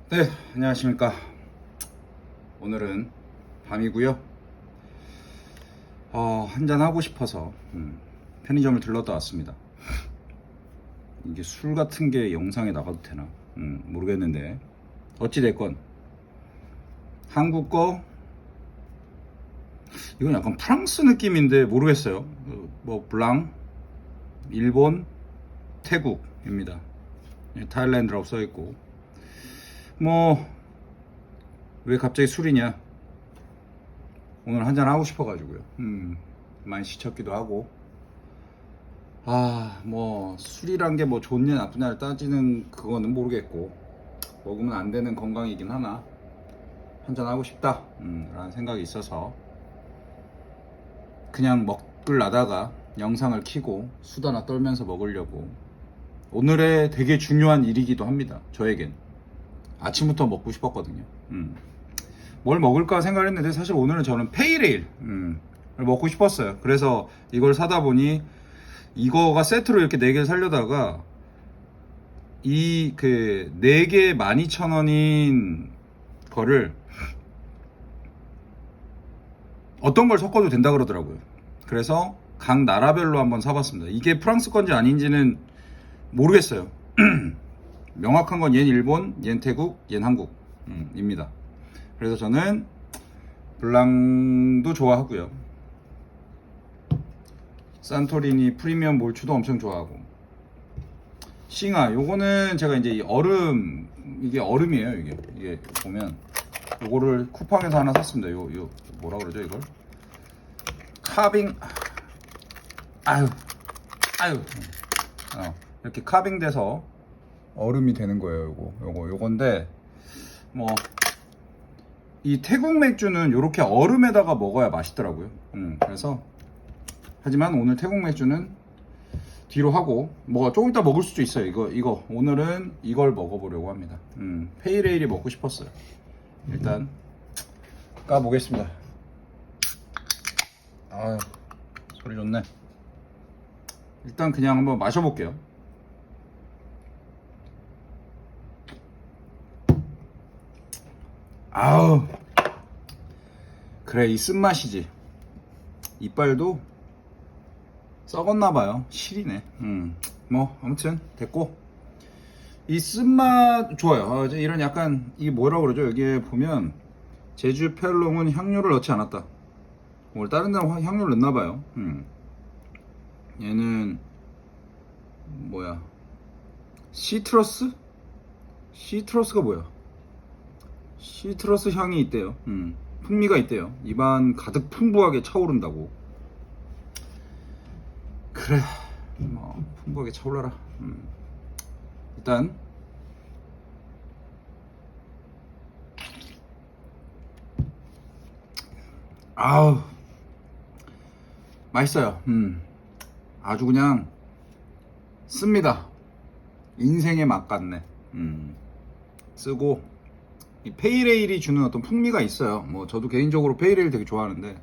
네, 안녕하십니까. 오늘은 밤이고요. 한잔 하고 싶어서 편의점을 들렀다 왔습니다. 이게 술 같은 게 영상에 나가도 되나 모르겠는데 어찌됐건 한국 거 이건 약간 프랑스 느낌인데 모르겠어요. 뭐 블랑, 일본, 태국입니다. 타일랜드라고 써있고 뭐 왜 갑자기 술이냐, 오늘 한잔 하고 싶어 가지고요. 많이 지쳤기도 하고, 뭐 술이란 게 뭐 좋냐 나쁘냐를 따지는 그거는 모르겠고, 먹으면 안 되는 건강이긴 하나 한잔 하고 싶다 라는 생각이 있어서 그냥 먹을라다가 영상을 켜고 수다나 떨면서 먹으려고. 오늘의 되게 중요한 일이기도 합니다. 저에겐 아침부터 먹고 싶었거든요. 뭘 먹을까 생각을 했는데 사실 오늘은 저는 페이레일 먹고 싶었어요. 그래서 이걸 사다 보니 이거가 세트로 이렇게 4개를 사려다가 이 그 4개 12,000원인 거를 어떤 걸 섞어도 된다 그러더라고요. 그래서 각 나라별로 한번 사봤습니다. 이게 프랑스 건지 아닌지는 모르겠어요. 명확한 건 얜 일본, 얜 태국, 얜 한국 입니다. 그래서 저는 블랑도 좋아하고요, 산토리니 프리미엄 몰추도 엄청 좋아하고, 싱하 요거는 제가 이제 이 얼음, 이게 얼음이에요. 이게 보면 요거를 쿠팡에서 하나 샀습니다. 요 뭐라 그러죠 이걸? 카빙, 아유 이렇게 카빙 돼서 얼음이 되는 거예요. 요건데 뭐 이 태국 맥주는 이렇게 얼음에다가 먹어야 맛있더라고요. 그래서 하지만 오늘 태국 맥주는 뒤로 하고, 뭐가 조금 이따 먹을 수도 있어요. 이거 오늘은 이걸 먹어보려고 합니다. 페이레일이 먹고 싶었어요. 일단 까보겠습니다. 아유, 소리 좋네. 일단 그냥 한번 마셔볼게요. 아우, 그래, 이 쓴맛이지. 이빨도 썩었나봐요. 실이네. 뭐 아무튼 됐고, 이 쓴맛 좋아요. 이제 이런 약간, 이게 뭐라 그러죠? 여기에 보면 제주 펠롱은 향료를 넣지 않았다. 오늘 다른 데는 향료를 넣나봐요. 얘는 뭐야, 시트러스? 시트러스가 뭐야? 시트러스 향이 있대요. 풍미가 있대요. 입안 가득 풍부하게 차오른다고. 그래, 뭐 풍부하게 차올라라. 일단 아우, 맛있어요. 아주 그냥 씁니다. 인생의 맛 같네. 쓰고, 이 페이레일이 주는 어떤 풍미가 있어요. 뭐 저도 개인적으로 페이레일 되게 좋아하는데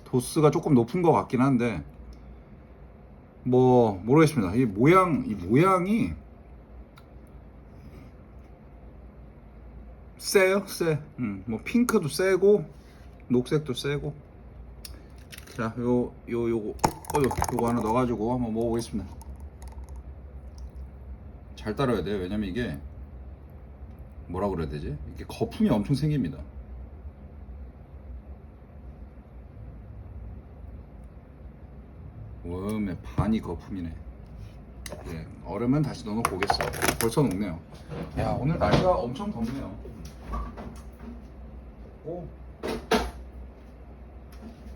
도수가 조금 높은 것 같긴 한데 뭐 모르겠습니다. 이 모양이 세요. 뭐 핑크도 세고 녹색도 세고. 자, 요거 하나 넣어가지고 한번 먹어보겠습니다. 잘 따라야 돼요. 왜냐면 이게 뭐라 그래야 되지? 이게 거품이 엄청 생깁니다. 웜의 반이 거품이네. 예, 얼음은 다시 넣어놓고 오겠어요. 벌써 녹네요. 야, 오늘 날씨가 엄청 덥네요.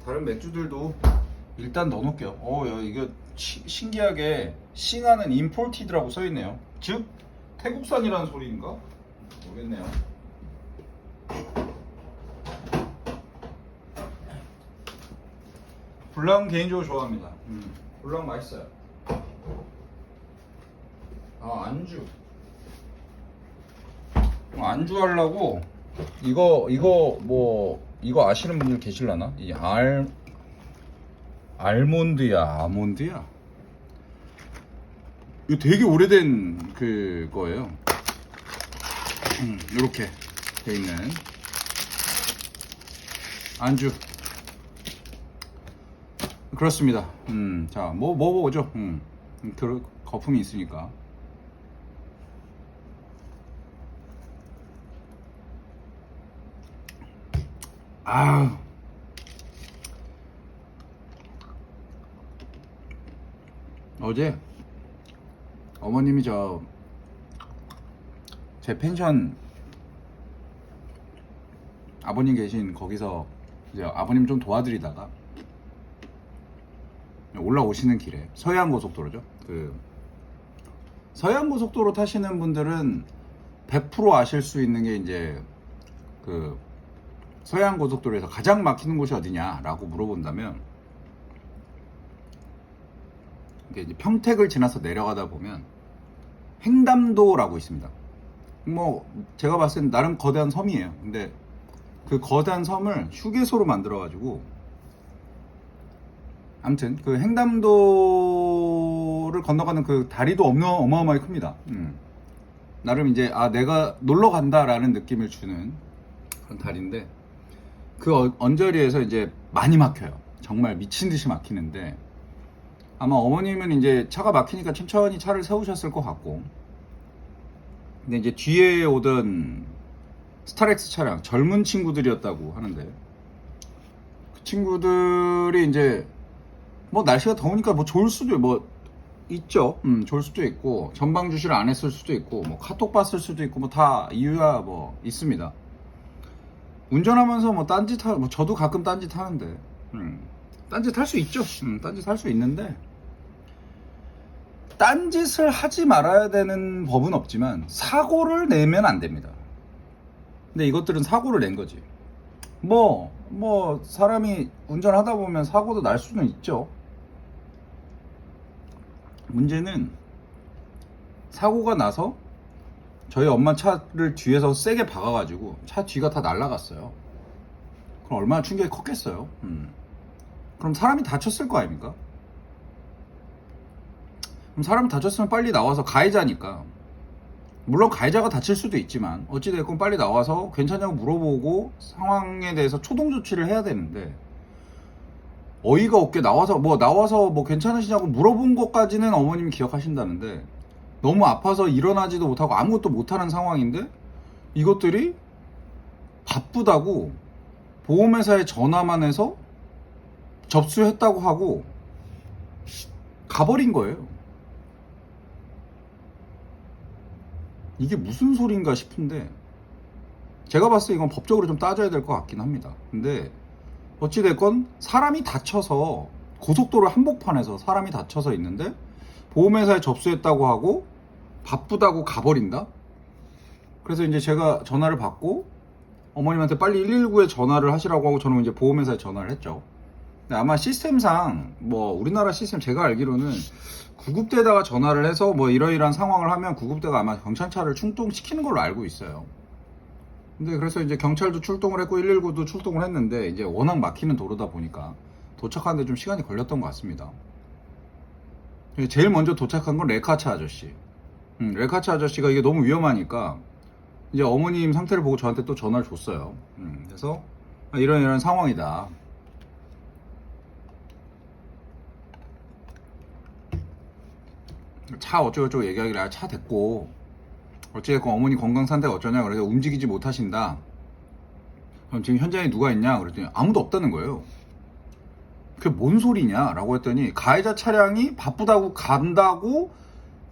다른 맥주들도 일단 넣어놓을게요. 야, 이거 신기하게 싱하는 임포티드라고 써있네요. 즉 태국산이라는 소리인가? 모르겠네요. 블랑 개인적으로 좋아합니다. 블랑 맛있어요. 안주 하려고 이거 아시는 분들 계실라나? 이 아몬드야. 이거 되게 오래된 그거예요. 이렇게 돼 있는 안주. 그렇습니다. 자, 먹어보죠. 거품이 있으니까. 아, 어제 어머님이 제 펜션 아버님 계신 거기서 이제 아버님 좀 도와드리다가 올라오시는 길에 서해안고속도로죠. 그 서해안고속도로 타시는 분들은 100% 아실 수 있는 게 이제 그 서해안고속도로에서 가장 막히는 곳이 어디냐라고 물어본다면 이게 이제 평택을 지나서 내려가다 보면 횡담도라고 있습니다. 뭐 제가 봤을 땐 나름 거대한 섬이에요. 근데 그 거대한 섬을 휴게소로 만들어 가지고 아무튼 그 횡담도를 건너가는 그 다리도 어마어마하게 큽니다. 나름 이제 내가 놀러 간다라는 느낌을 주는 그런 다리인데 그 언저리에서 이제 많이 막혀요. 정말 미친 듯이 막히는데 아마 어머님은 이제 차가 막히니까 천천히 차를 세우셨을 것 같고, 근데 이제 뒤에 오던 스타렉스 차량 젊은 친구들이었다고 하는데 그 친구들이 이제 뭐 날씨가 더우니까 뭐 좋을 수도 뭐 있죠. 좋을 수도 있고 전방 주시를 안 했을 수도 있고 뭐 카톡 봤을 수도 있고 뭐 다 이유야 뭐 있습니다. 운전하면서 뭐 딴짓 뭐 저도 가끔 딴짓 하는데 딴짓 할 수 있죠. 딴짓 할 수 있는데 딴짓을 하지 말아야 되는 법은 없지만 사고를 내면 안 됩니다. 근데 이것들은 사고를 낸 거지. 뭐 사람이 운전하다 보면 사고도 날 수는 있죠. 문제는 사고가 나서 저희 엄마 차를 뒤에서 세게 박아가지고 차 뒤가 다 날아갔어요. 그럼 얼마나 충격이 컸겠어요. 그럼 사람이 다쳤을 거 아닙니까? 그럼 사람이 다쳤으면 빨리 나와서 가해자니까, 물론 가해자가 다칠 수도 있지만 어찌됐건 빨리 나와서 괜찮냐고 물어보고 상황에 대해서 초동 조치를 해야 되는데 어이가 없게 나와서 뭐 괜찮으시냐고 물어본 것까지는 어머님이 기억하신다는데 너무 아파서 일어나지도 못하고 아무것도 못하는 상황인데 이것들이 바쁘다고 보험회사에 전화만 해서 접수했다고 하고 가버린 거예요. 이게 무슨 소린가 싶은데 제가 봤을 때 이건 법적으로 좀 따져야 될 것 같긴 합니다. 근데 어찌됐건 사람이 다쳐서 고속도로 한복판에서 사람이 다쳐서 있는데 보험회사에 접수했다고 하고 바쁘다고 가버린다? 그래서 이제 제가 전화를 받고 어머님한테 빨리 119에 전화를 하시라고 하고 저는 이제 보험회사에 전화를 했죠. 근데 아마 시스템상 뭐 우리나라 시스템 제가 알기로는 구급대에다가 전화를 해서 뭐 이러이러한 상황을 하면 구급대가 아마 경찰차를 출동시키는 걸로 알고 있어요. 근데 그래서 이제 경찰도 출동을 했고 119도 출동을 했는데 이제 워낙 막히는 도로다 보니까 도착하는데 좀 시간이 걸렸던 것 같습니다. 제일 먼저 도착한 건 레카차 아저씨. 레카차 아저씨가 이게 너무 위험하니까 이제 어머님 상태를 보고 저한테 또 전화를 줬어요. 그래서 이런 상황이다. 차 어쩌고저쩌고 얘기하길래 차 됐고 어찌됐건 어머니 건강 상태가 어쩌냐 그래서 움직이지 못하신다. 그럼 지금 현장에 누가 있냐 그랬더니 아무도 없다는 거예요. 그게 뭔 소리냐 라고 했더니 가해자 차량이 바쁘다고 간다고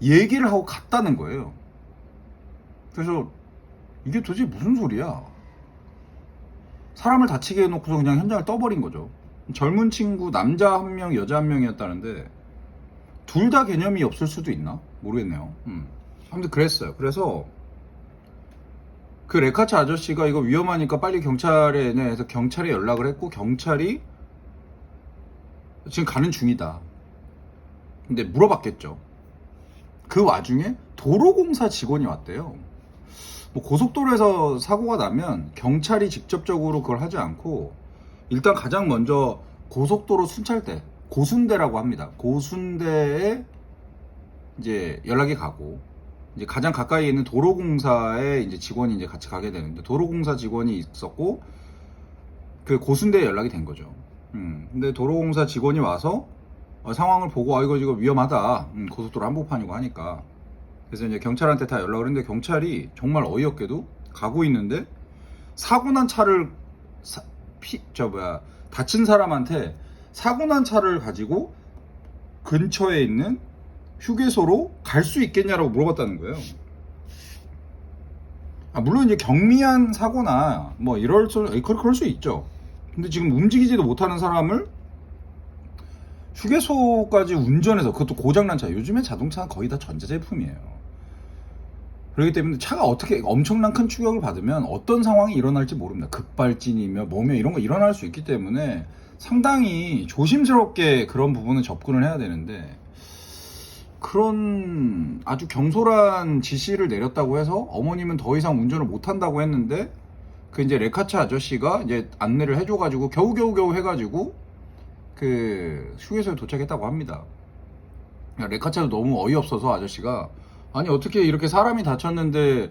얘기를 하고 갔다는 거예요. 그래서 이게 도대체 무슨 소리야. 사람을 다치게 해놓고서 그냥 현장을 떠버린 거죠. 젊은 친구 남자 한 명 여자 한 명이었다는데 둘 다 개념이 없을 수도 있나? 모르겠네요. 아무튼 그랬어요. 그래서 그 레카차 아저씨가 이거 위험하니까 빨리 경찰에 해서 경찰에 연락을 했고 경찰이 지금 가는 중이다. 근데 물어봤겠죠. 그 와중에 도로공사 직원이 왔대요. 뭐 고속도로에서 사고가 나면 경찰이 직접적으로 그걸 하지 않고 일단 가장 먼저 고속도로 순찰대, 고순대라고 합니다. 고순대에 이제 연락이 가고 이제 가장 가까이 있는 도로공사에 이제 직원이 이제 같이 가게 되는데, 도로공사 직원이 있었고 그 고순대에 연락이 된 거죠. 근데 도로공사 직원이 와서 상황을 보고 이거 위험하다. 고속도로 한복판이고 하니까. 그래서 이제 경찰한테 다 연락을 했는데, 경찰이 정말 어이없게도 가고 있는데 사고 난 차를 다친 사람한테 사고 난 차를 가지고 근처에 있는 휴게소로 갈 수 있겠냐라고 물어봤다는 거예요. 물론 이제 경미한 사고나 뭐 그럴 수 있죠. 근데 지금 움직이지도 못하는 사람을 휴게소까지 운전해서, 그것도 고장난 차. 요즘에 자동차는 거의 다 전자제품이에요. 그렇기 때문에 차가 어떻게 엄청난 큰 충격을 받으면 어떤 상황이 일어날지 모릅니다. 급발진이며 뭐며 이런 거 일어날 수 있기 때문에 상당히 조심스럽게 그런 부분은 접근을 해야 되는데, 그런 아주 경솔한 지시를 내렸다고 해서 어머님은 더 이상 운전을 못 한다고 했는데, 그 이제 레카차 아저씨가 이제 안내를 해줘가지고 겨우 해가지고 그 휴게소에 도착했다고 합니다. 레카차도 너무 어이없어서 아저씨가, 아니 어떻게 이렇게 사람이 다쳤는데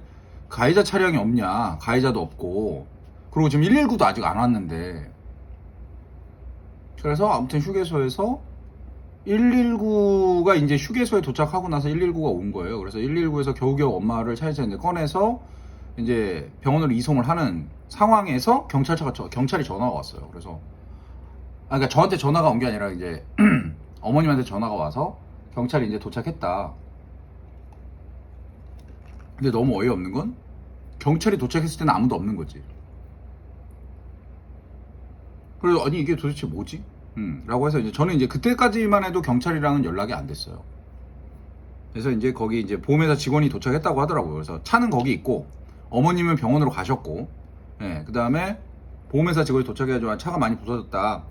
가해자 차량이 없냐, 가해자도 없고, 그리고 지금 119도 아직 안 왔는데. 그래서 아무튼 휴게소에서 119가 이제 휴게소에 도착하고 나서 119가 온 거예요. 그래서 119에서 겨우겨우 엄마를 차에서 이제 꺼내서 이제 병원으로 이송을 하는 상황에서 경찰이 전화가 왔어요. 그래서 그러니까 저한테 전화가 온 게 아니라 이제 어머님한테 전화가 와서 경찰이 이제 도착했다. 근데 너무 어이없는 건 경찰이 도착했을 때는 아무도 없는 거지. 그래서 아니 이게 도대체 뭐지? 라고 해서 이제 저는 이제 그때까지만 해도 경찰이랑은 연락이 안 됐어요. 그래서 이제 거기 이제 보험회사 직원이 도착했다고 하더라고요. 그래서 차는 거기 있고 어머님은 병원으로 가셨고, 그 다음에 보험회사 직원이 도착해가지고 차가 많이 부서졌다.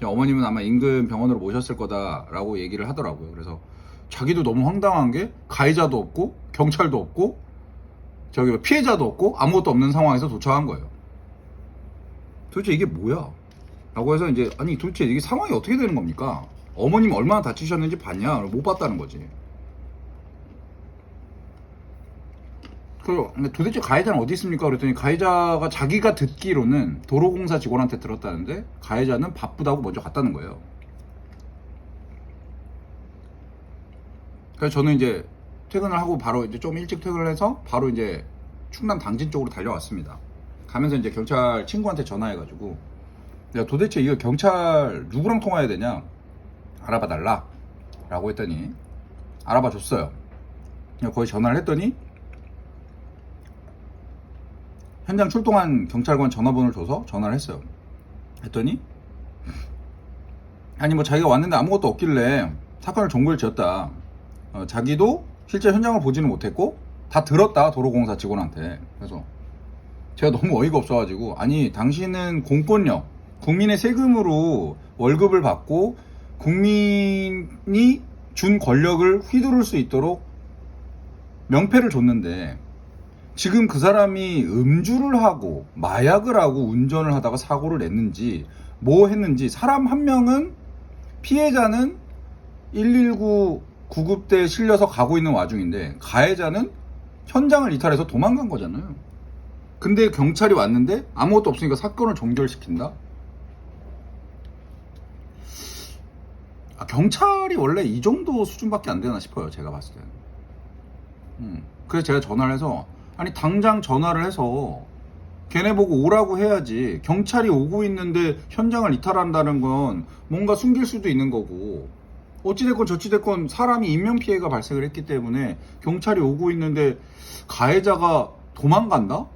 어머님은 아마 인근 병원으로 모셨을 거다라고 얘기를 하더라고요. 그래서 자기도 너무 황당한 게 가해자도 없고 경찰도 없고 저기 피해자도 없고 아무것도 없는 상황에서 도착한 거예요. 도대체 이게 뭐야? 라고 해서 이제 아니 도대체 이게 상황이 어떻게 되는 겁니까? 어머님 얼마나 다치셨는지 봤냐? 못 봤다는 거지. 근데 도대체 가해자는 어디 있습니까? 그랬더니 가해자가 자기가 듣기로는 도로공사 직원한테 들었다는데 가해자는 바쁘다고 먼저 갔다는 거예요. 그래서 저는 이제 퇴근을 하고 바로 이제 좀 일찍 퇴근을 해서 바로 이제 충남 당진 쪽으로 달려왔습니다. 가면서 이제 경찰 친구한테 전화해가지고, 야 도대체 이거 경찰 누구랑 통화해야 되냐? 알아봐 달라 라고 했더니 알아봐 줬어요. 그냥 거기 전화를 했더니 현장 출동한 경찰관 전화번호를 줘서 전화를 했어요. 했더니 아니 뭐 자기가 왔는데 아무것도 없길래 사건을 종결 지었다. 자기도 실제 현장을 보지는 못했고 다 들었다, 도로공사 직원한테. 그래서 제가 너무 어이가 없어가지고, 아니 당신은 공권력, 국민의 세금으로 월급을 받고 국민이 준 권력을 휘두를 수 있도록 명패를 줬는데, 지금 그 사람이 음주를 하고 마약을 하고 운전을 하다가 사고를 냈는지 뭐 했는지, 사람 한 명은, 피해자는 119 구급대에 실려서 가고 있는 와중인데 가해자는 현장을 이탈해서 도망간 거잖아요. 근데 경찰이 왔는데 아무것도 없으니까 사건을 종결시킨다? 경찰이 원래 이 정도 수준밖에 안 되나 싶어요, 제가 봤을 때는. 그래서 제가 전화를 해서, 아니 당장 전화를 해서 걔네 보고 오라고 해야지. 경찰이 오고 있는데 현장을 이탈한다는 건 뭔가 숨길 수도 있는 거고, 어찌됐건 저찌됐건 사람이 인명피해가 발생을 했기 때문에 경찰이 오고 있는데 가해자가 도망간다?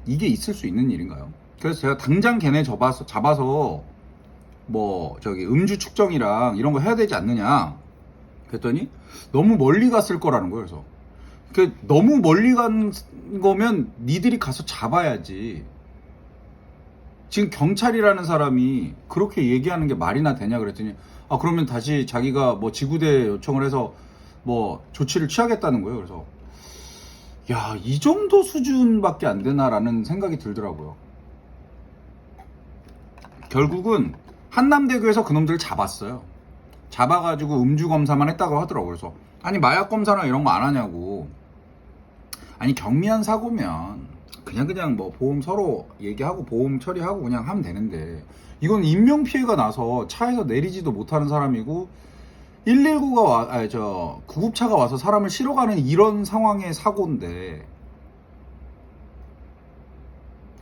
이게 있을 수 있는 일인가요? 그래서 제가 당장 걔네 잡아서 뭐 저기 음주 측정이랑 이런 거 해야 되지 않느냐 그랬더니 너무 멀리 갔을 거라는 거예요. 그래서 너무 멀리 간 거면 니들이 가서 잡아야지. 지금 경찰이라는 사람이 그렇게 얘기하는 게 말이나 되냐 그랬더니, 그러면 다시 자기가 뭐 지구대 요청을 해서 뭐 조치를 취하겠다는 거예요. 그래서 야, 이 정도 수준밖에 안 되나라는 생각이 들더라고요. 결국은 한남대교에서 그놈들을 잡았어요. 잡아가지고 음주 검사만 했다고 하더라고요. 그래서 아니 마약 검사나 이런 거 안 하냐고. 아니 경미한 사고면 그냥 뭐 보험 서로 얘기하고 보험 처리하고 그냥 하면 되는데, 이건 인명피해가 나서 차에서 내리지도 못하는 사람이고 119가 구급차가 와서 사람을 실어가는 이런 상황의 사고인데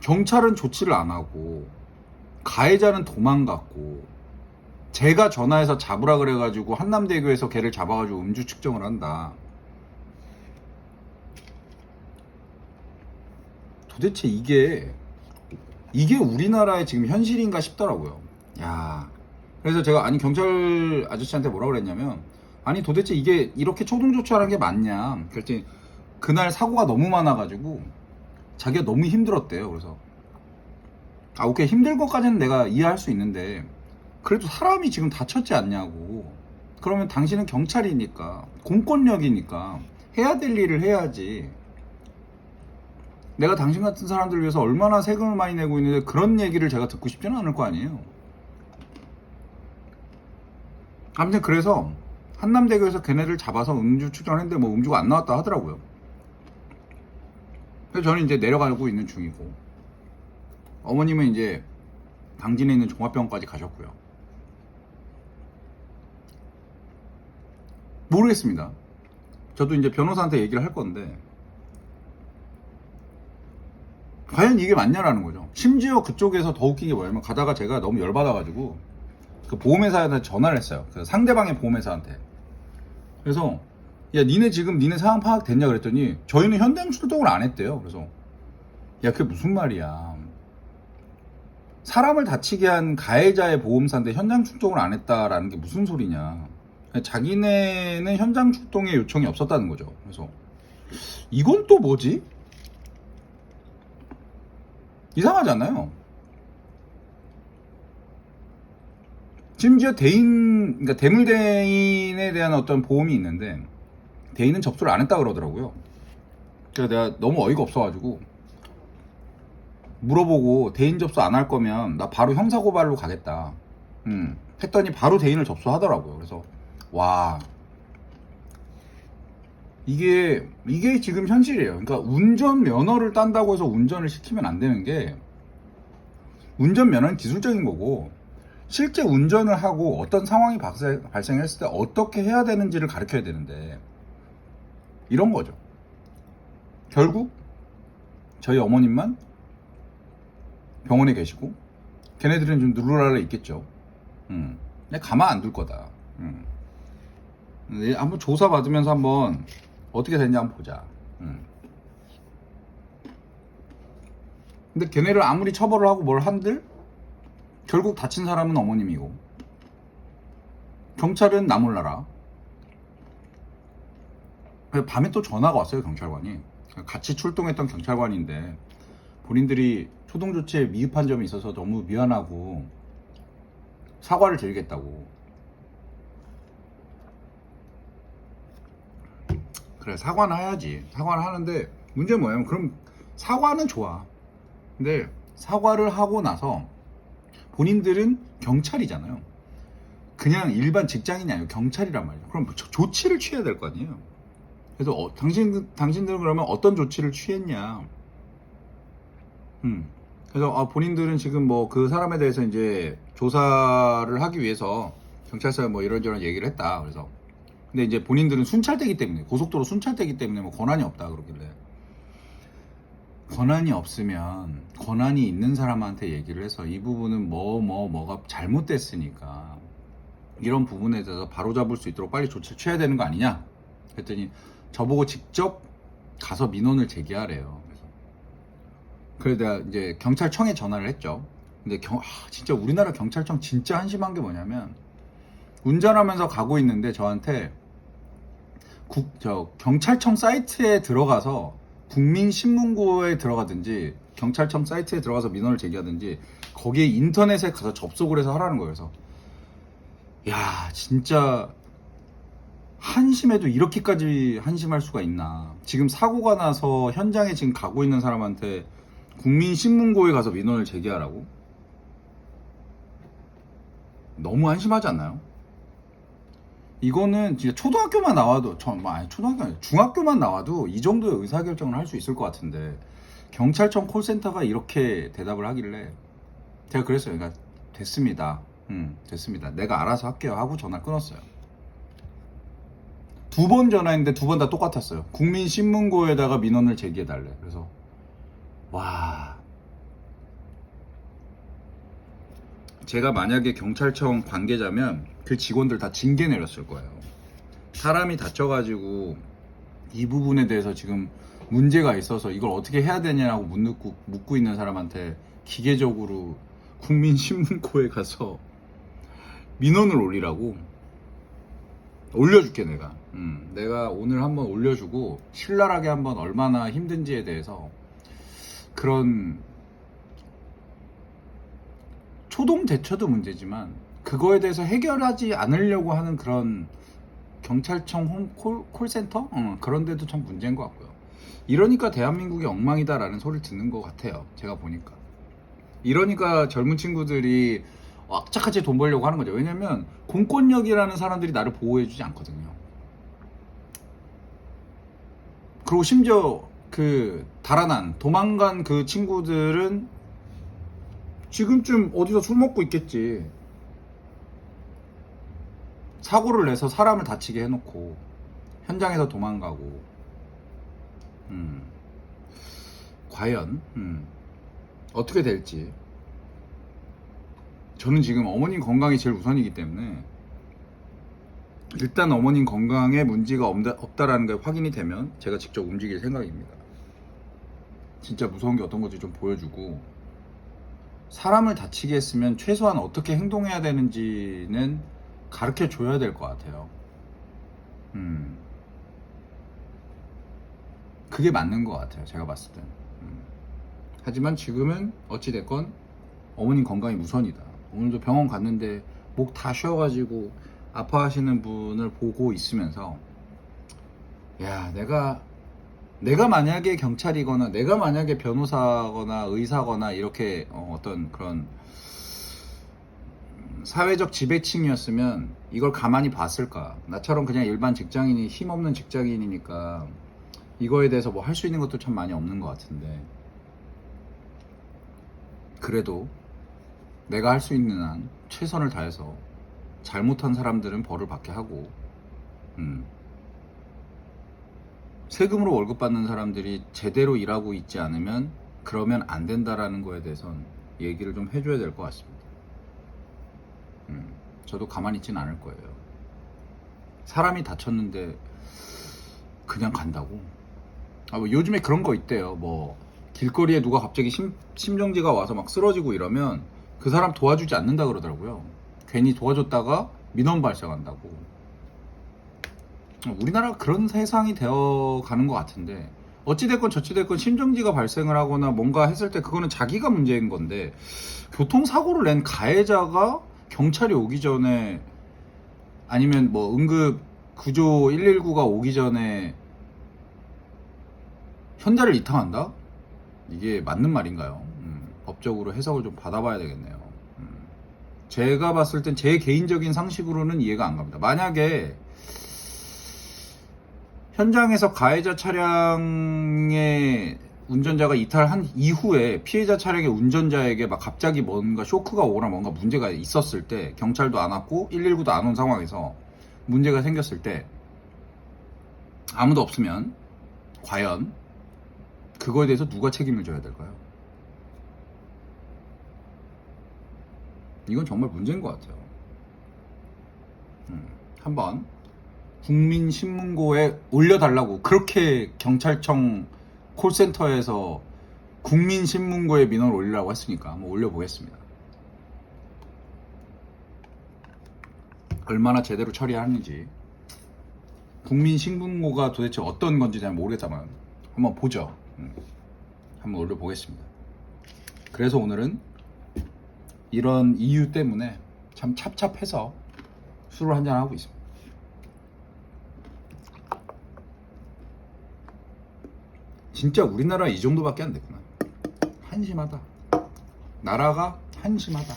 경찰은 조치를 안 하고 가해자는 도망갔고, 제가 전화해서 잡으라 그래가지고 한남대교에서 걔를 잡아가지고 음주 측정을 한다. 도대체 이게 우리나라의 지금 현실인가 싶더라고요. 야, 그래서 제가 아니 경찰 아저씨한테 뭐라 그랬냐면, 아니 도대체 이게 이렇게 초동 조치하는 게 맞냐 그랬더니 그날 사고가 너무 많아가지고 자기가 너무 힘들었대요. 그래서 아 오케이, 힘들 것까지는 내가 이해할 수 있는데 그래도 사람이 지금 다쳤지 않냐고. 그러면 당신은 경찰이니까 공권력이니까 해야 될 일을 해야지. 내가 당신 같은 사람들을 위해서 얼마나 세금을 많이 내고 있는데 그런 얘기를 제가 듣고 싶지는 않을 거 아니에요. 아무튼 그래서 한남대교에서 걔네를 잡아서 음주 측정을 했는데 뭐 음주가 안 나왔다 하더라고요. 그래서 저는 이제 내려가고 있는 중이고, 어머님은 이제 당진에 있는 종합병원까지 가셨고요. 모르겠습니다. 저도 이제 변호사한테 얘기를 할 건데 과연 이게 맞냐라는 거죠. 심지어 그쪽에서 더 웃긴 게 뭐냐면, 가다가 제가 너무 열받아가지고 그 보험회사한테 전화를 했어요. 그 상대방의 보험회사한테. 그래서 야 니네 지금 니네 상황 파악됐냐 그랬더니 저희는 현장 출동을 안 했대요. 그래서 야 그게 무슨 말이야, 사람을 다치게 한 가해자의 보험사인데 현장 출동을 안 했다라는 게 무슨 소리냐. 자기네는 현장 출동의 요청이 없었다는 거죠. 그래서 이건 또 뭐지? 이상하지 않나요? 심지어 그러니까 대물대인에 대한 어떤 보험이 있는데 대인은 접수를 안 했다 그러더라고요. 그래서 내가 너무 어이가 없어가지고 물어보고, 대인 접수 안 할 거면 나 바로 형사고발로 가겠다 했더니 바로 대인을 접수하더라고요. 그래서 와, 이게 지금 현실이에요. 그러니까 운전면허를 딴다고 해서 운전을 시키면 안 되는 게, 운전면허는 기술적인 거고 실제 운전을 하고 어떤 상황이 발생했을 때 어떻게 해야 되는지를 가르쳐야 되는데 이런 거죠. 결국 저희 어머님만 병원에 계시고 걔네들은 좀 누르랄라 있겠죠. 근데 가만 안 둘 거다. 한번 조사 받으면서 한번 어떻게 됐냐 한번 보자. 근데 걔네를 아무리 처벌을 하고 뭘 한들 결국 다친 사람은 어머님이고 경찰은 나 몰라라. 밤에 또 전화가 왔어요. 경찰관이 같이 출동했던 경찰관인데 본인들이 초동조치에 미흡한 점이 있어서 너무 미안하고 사과를 드리겠다고. 그래 사과는 해야지. 사과는 하는데 문제는 뭐냐면, 그럼 사과는 좋아. 근데 사과를 하고 나서 본인들은 경찰이잖아요. 그냥 일반 직장인이 아니고 경찰이란 말이에요. 그럼 조치를 취해야 될 거 아니에요. 그래서 당신들은 그러면 어떤 조치를 취했냐. 그래서 본인들은 지금 뭐 그 사람에 대해서 이제 조사를 하기 위해서 경찰서에 뭐 이런저런 얘기를 했다. 그래서 근데 이제 본인들은 순찰대기 때문에, 고속도로 순찰대기 때문에 뭐 권한이 없다 그러길래, 권한이 없으면 권한이 있는 사람한테 얘기를 해서 이 부분은 뭐가 잘못됐으니까 이런 부분에 대해서 바로잡을 수 있도록 빨리 조치를 취해야 되는 거 아니냐 그랬더니 저보고 직접 가서 민원을 제기하래요. 그래서 내가 이제 경찰청에 전화를 했죠. 근데 진짜 우리나라 경찰청 진짜 한심한 게 뭐냐면, 운전하면서 가고 있는데 저한테 경찰청 사이트에 들어가서 국민신문고에 들어가든지 경찰청 사이트에 들어가서 민원을 제기하든지 거기에 인터넷에 가서 접속을 해서 하라는 거예요. 그래서 야 진짜 한심해도 이렇게까지 한심할 수가 있나. 지금 사고가 나서 현장에 지금 가고 있는 사람한테 국민신문고에 가서 민원을 제기하라고? 너무 한심하지 않나요? 이거는 진짜 초등학교만 나와도 아니 초등학교 아니 중학교만 나와도 이 정도의 의사결정을 할 수 있을 것 같은데 경찰청 콜센터가 이렇게 대답을 하길래 제가 그랬어요. 그러니까 됐습니다. 됐습니다. 내가 알아서 할게요 하고 전화 끊었어요. 2번 전화했는데 2번 다 똑같았어요. 국민신문고에다가 민원을 제기해달래. 그래서 와, 제가 만약에 경찰청 관계자면 그 직원들 다 징계 내렸을 거예요. 사람이 다쳐가지고 이 부분에 대해서 지금 문제가 있어서 이걸 어떻게 해야 되냐고 묻고 있는 사람한테 기계적으로 국민신문고에 가서 민원을 올리라고. 올려줄게 내가. 내가 오늘 한번 올려주고 신랄하게 한번 얼마나 힘든지에 대해서 그런 초동 대처도 문제지만 그거에 대해서 해결하지 않으려고 하는 그런 경찰청 콜센터? 그런 데도 참 문제인 것 같고요. 이러니까 대한민국이 엉망이다라는 소리를 듣는 것 같아요. 제가 보니까. 이러니까 젊은 친구들이 악착같이 돈 벌려고 하는 거죠. 왜냐면 공권력이라는 사람들이 나를 보호해주지 않거든요. 그리고 심지어 그 달아난 도망간 그 친구들은 지금쯤 어디서 술 먹고 있겠지. 사고를 내서 사람을 다치게 해놓고 현장에서 도망가고. 과연 어떻게 될지. 저는 지금 어머님 건강이 제일 우선이기 때문에 일단 어머님 건강에 문제가 없다라는 게 확인이 되면 제가 직접 움직일 생각입니다. 진짜 무서운 게 어떤 건지 좀 보여주고, 사람을 다치게 했으면 최소한 어떻게 행동해야 되는지는 가르쳐 줘야 될 것 같아요. 그게 맞는 것 같아요. 제가 봤을 땐. 하지만 지금은 어찌됐건 어머님 건강이 우선이다. 오늘도 병원 갔는데 목 다 쉬어가지고 아파하시는 분을 보고 있으면서, 야, 내가 만약에 경찰이거나 내가 만약에 변호사거나 의사거나 이렇게 어떤 그런 사회적 지배층이었으면 이걸 가만히 봤을까? 나처럼 그냥 일반 직장인이, 힘없는 직장인이니까 이거에 대해서 뭐 할 수 있는 것도 참 많이 없는 것 같은데, 그래도 내가 할 수 있는 한 최선을 다해서 잘못한 사람들은 벌을 받게 하고, 세금으로 월급 받는 사람들이 제대로 일하고 있지 않으면 그러면 안 된다라는 거에 대해선 얘기를 좀 해줘야 될 것 같습니다. 저도 가만히 있진 않을 거예요. 사람이 다쳤는데 그냥 간다고? 뭐 요즘에 그런 거 있대요. 뭐 길거리에 누가 갑자기 심정지가 와서 막 쓰러지고 이러면 그 사람 도와주지 않는다 그러더라고요. 괜히 도와줬다가 민원 발생한다고. 우리나라가 그런 세상이 되어 가는 것 같은데, 어찌됐건 저찌됐건 심정지가 발생을 하거나 뭔가 했을 때 그거는 자기가 문제인 건데, 교통사고를 낸 가해자가 경찰이 오기 전에, 아니면 뭐 응급 구조 119가 오기 전에 현자를 이탈한다? 이게 맞는 말인가요? 법적으로 해석을 좀 받아봐야 되겠네요. 제가 봤을 땐 제 개인적인 상식으로는 이해가 안 갑니다. 만약에 현장에서 가해자 차량의 운전자가 이탈한 이후에 피해자 차량의 운전자에게 막 갑자기 뭔가 쇼크가 오거나 뭔가 문제가 있었을 때, 경찰도 안 왔고 119도 안 온 상황에서 문제가 생겼을 때 아무도 없으면 과연 그거에 대해서 누가 책임을 져야 될까요? 이건 정말 문제인 것 같아요. 한번 국민신문고에 올려달라고, 그렇게 경찰청 콜센터에서 국민신문고에 민원을 올리라고 했으니까 한번 올려보겠습니다. 얼마나 제대로 처리하는지. 국민신문고가 도대체 어떤 건지 잘 모르겠다만 한번 보죠. 한번 올려보겠습니다. 그래서 오늘은 이런 이유 때문에 참 찹찹해서 술을 한잔 하고 있습니다. 진짜 우리나라 이 정도밖에 안 됐구나. 한심하다. 나라가 한심하다.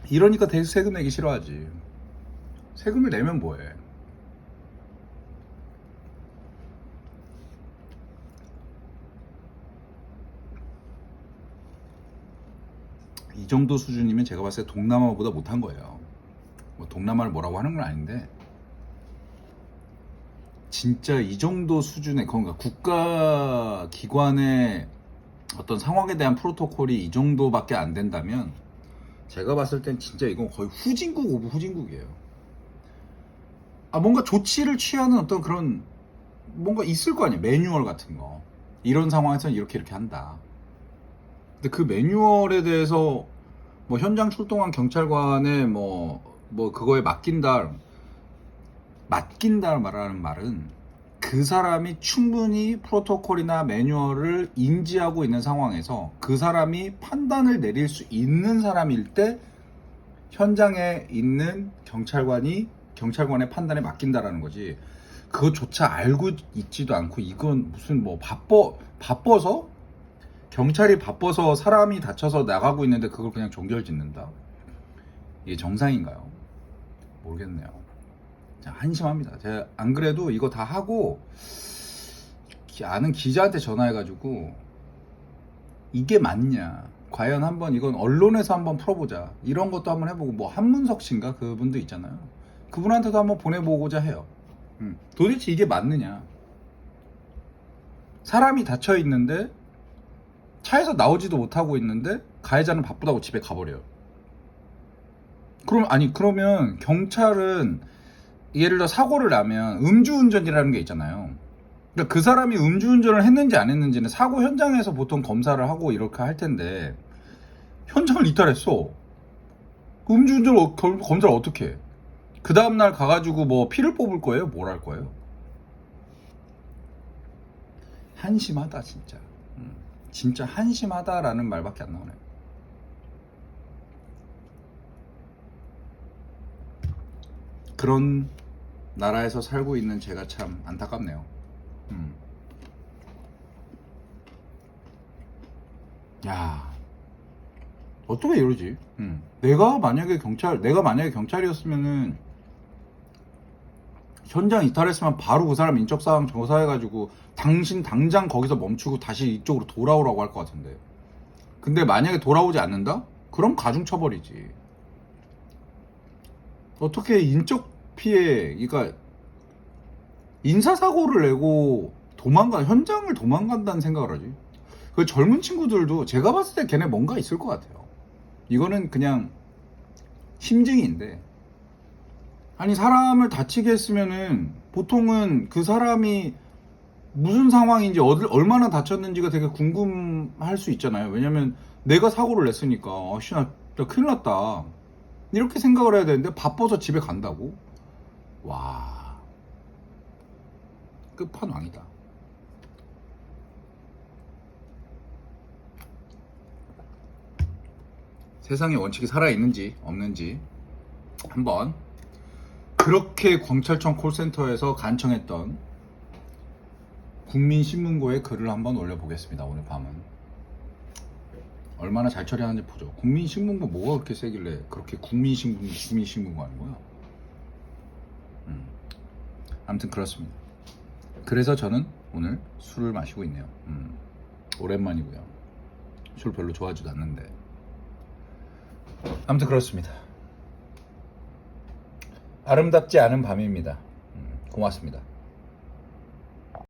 이러니까 세금 내기 싫어하지. 세금을 내면 뭐해. 이 정도 수준이면 제가 봤을 때 동남아보다 못한 거예요. 뭐 동남아를 뭐라고 하는 건 아닌데 진짜 이 정도 수준의, 그러니까 국가 기관의 어떤 상황에 대한 프로토콜이 이 정도밖에 안 된다면 제가 봤을 땐 진짜 이건 거의 후진국 오브 후진국이에요. 뭔가 조치를 취하는 어떤 그런 뭔가 있을 거 아니에요. 매뉴얼 같은 거. 이런 상황에서는 이렇게 한다. 근데 그 매뉴얼에 대해서 뭐 현장 출동한 경찰관의 뭐 그거에 맡긴다 말하는 말은 그 사람이 충분히 프로토콜이나 매뉴얼을 인지하고 있는 상황에서 그 사람이 판단을 내릴 수 있는 사람일 때 현장에 있는 경찰관의 판단에 맡긴다라는 거지. 그것조차 알고 있지도 않고 이건 무슨 뭐 바빠서 경찰이 바빠서 사람이 다쳐서 나가고 있는데 그걸 그냥 종결 짓는다. 이게 정상인가요? 모르겠네요. 한심합니다. 제가 안 그래도 이거 다 하고 아는 기자한테 전화해가지고 이게 맞냐, 과연 한번 이건 언론에서 한번 풀어보자, 이런 것도 한번 해보고, 뭐 한문석 씨인가 그분도 있잖아요. 그분한테도 한번 보내보고자 해요. 도대체 이게 맞느냐. 사람이 다쳐 있는데 차에서 나오지도 못하고 있는데 가해자는 바쁘다고 집에 가버려요. 그러면 경찰은 예를 들어 사고를 나면 음주운전이라는 게 있잖아요. 그러니까 그 사람이 음주운전을 했는지 안 했는지는 사고 현장에서 보통 검사를 하고 이렇게 할 텐데 현장을 이탈했어. 음주운전을 검사를 어떻게 해? 그 다음날 가가지고 뭐 피를 뽑을 거예요? 뭘 할 거예요? 한심하다 진짜. 진짜 한심하다라는 말밖에 안 나오네요. 그런 나라에서 살고 있는 제가 참 안타깝네요. 야, 어떻게 이러지? 내가 만약에 경찰이었으면은 현장 이탈했으면 바로 그 사람 인적사항 조사해가지고 당신 당장 거기서 멈추고 다시 이쪽으로 돌아오라고 할 것 같은데. 근데 만약에 돌아오지 않는다? 그럼 가중처벌이지. 어떻게 인적 피해, 그러니까 인사사고를 내고 현장을 도망간다는 생각을 하지. 그 젊은 친구들도 제가 봤을 때 걔네 뭔가 있을 것 같아요. 이거는 그냥 심증인데, 아니 사람을 다치게 했으면은 보통은 그 사람이 무슨 상황인지 얼마나 다쳤는지가 되게 궁금할 수 있잖아요. 왜냐면 내가 사고를 냈으니까 나 큰일 났다 이렇게 생각을 해야 되는데 바빠서 집에 간다고? 와, 끝판왕이다. 세상에 원칙이 살아있는지 없는지 한번 그렇게 경찰청 콜센터에서 간청했던 국민신문고의 글을 한번 올려보겠습니다. 오늘 밤은 얼마나 잘 처리하는지 보죠. 국민신문고 뭐가 그렇게 세길래 그렇게 국민신문고 하는 거야? 아무튼 그렇습니다. 그래서 저는 오늘 술을 마시고 있네요. 오랜만이고요. 술 별로 좋아하지도 않는데. 아무튼 그렇습니다. 아름답지 않은 밤입니다. 고맙습니다.